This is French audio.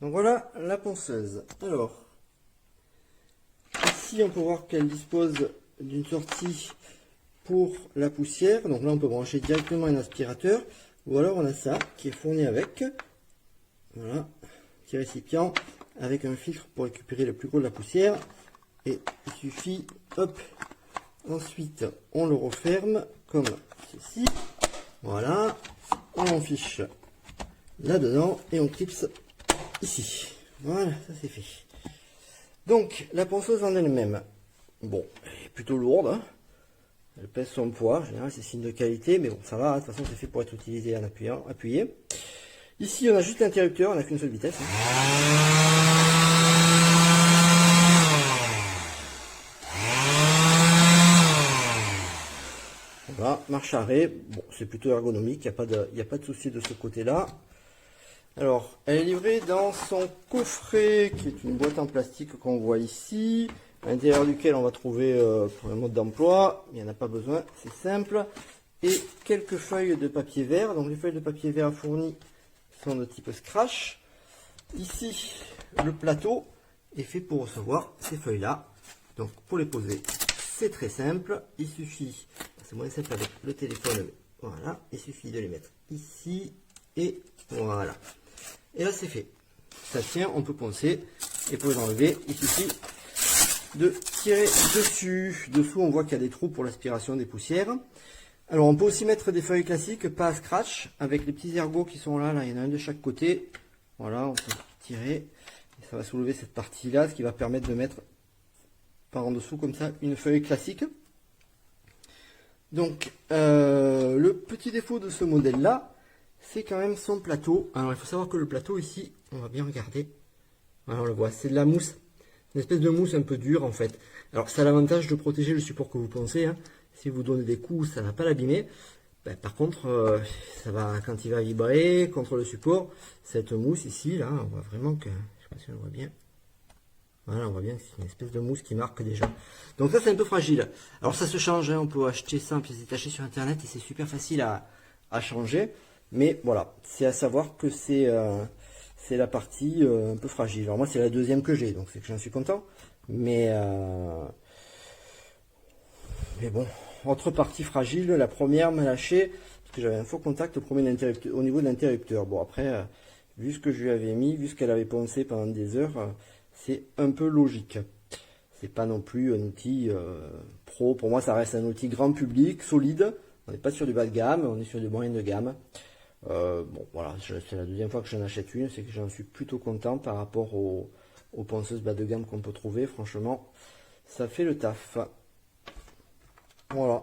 Donc voilà la ponceuse. Alors, ici on peut voir qu'elle dispose d'une sortie pour la poussière. Donc là on peut brancher directement un aspirateur. Ou alors on a ça qui est fourni avec. Voilà, petit récipient avec un filtre pour récupérer le plus gros de la poussière. Et il suffit, hop, ensuite on le referme comme ceci. Voilà, on en fiche là-dedans et on clipse ici. Voilà, ça c'est fait. Donc la ponceuse en elle-même, bon, elle est plutôt lourde, hein. Elle pèse son poids, en général c'est signe de qualité, mais bon ça va, hein. De toute façon c'est fait pour être utilisé en appuyant, appuyé. Ici on a juste l'interrupteur, on n'a qu'une seule vitesse, hein. Voilà, marche arrêt, bon c'est plutôt ergonomique, il n'y a pas de souci de ce côté-là. Alors, elle est livrée dans son coffret, qui est une boîte en plastique qu'on voit ici, à l'intérieur duquel on va trouver pour le mode d'emploi, il n'y en a pas besoin, c'est simple, et quelques feuilles de papier vert. Donc les feuilles de papier vert fournies sont de type scratch. Ici, le plateau est fait pour recevoir ces feuilles-là. Donc pour les poser, c'est très simple, il suffit, c'est moins simple avec le téléphone, voilà, il suffit de les mettre ici, et voilà. Et là c'est fait, ça tient, on peut poncer, et pour les enlever, il suffit de tirer dessus. Dessous on voit qu'il y a des trous pour l'aspiration des poussières. Alors on peut aussi mettre des feuilles classiques, pas à scratch, avec les petits ergots qui sont là, il y en a un de chaque côté. Voilà, on peut tirer, et ça va soulever cette partie là, ce qui va permettre de mettre par en dessous comme ça une feuille classique. Donc le petit défaut de ce modèle là, c'est quand même son plateau. Alors il faut savoir que le plateau ici, on va bien regarder, voilà, on le voit, c'est de la mousse, une espèce de mousse un peu dure en fait. Alors ça a l'avantage de protéger le support que vous poncez, hein. Si vous donnez des coups, ça ne va pas l'abîmer. Ben, par contre, ça va, quand il va vibrer contre le support, cette mousse ici, là, on voit vraiment que, je sais pas si on le voit bien. Voilà, on voit bien que c'est une espèce de mousse qui marque déjà. Donc ça c'est un peu fragile. Alors ça se change, hein, on peut acheter ça en pièces détachées sur internet et c'est super facile à changer. Mais voilà, c'est à savoir que c'est la partie un peu fragile. Alors moi c'est la deuxième que j'ai, donc c'est que j'en suis content. Mais bon, autre partie fragile, la première m'a lâché, parce que j'avais un faux contact au niveau de l'interrupteur. Bon après, vu ce que je lui avais mis, vu ce qu'elle avait poncé pendant des heures, c'est un peu logique. C'est pas non plus un outil pro. Pour moi, ça reste un outil grand public, solide. On n'est pas sur du bas de gamme, on est sur du moyen de gamme. Bon, voilà, c'est la deuxième fois que j'en achète une, c'est que j'en suis plutôt content par rapport aux ponceuses bas de gamme qu'on peut trouver. Franchement, ça fait le taf. Voilà.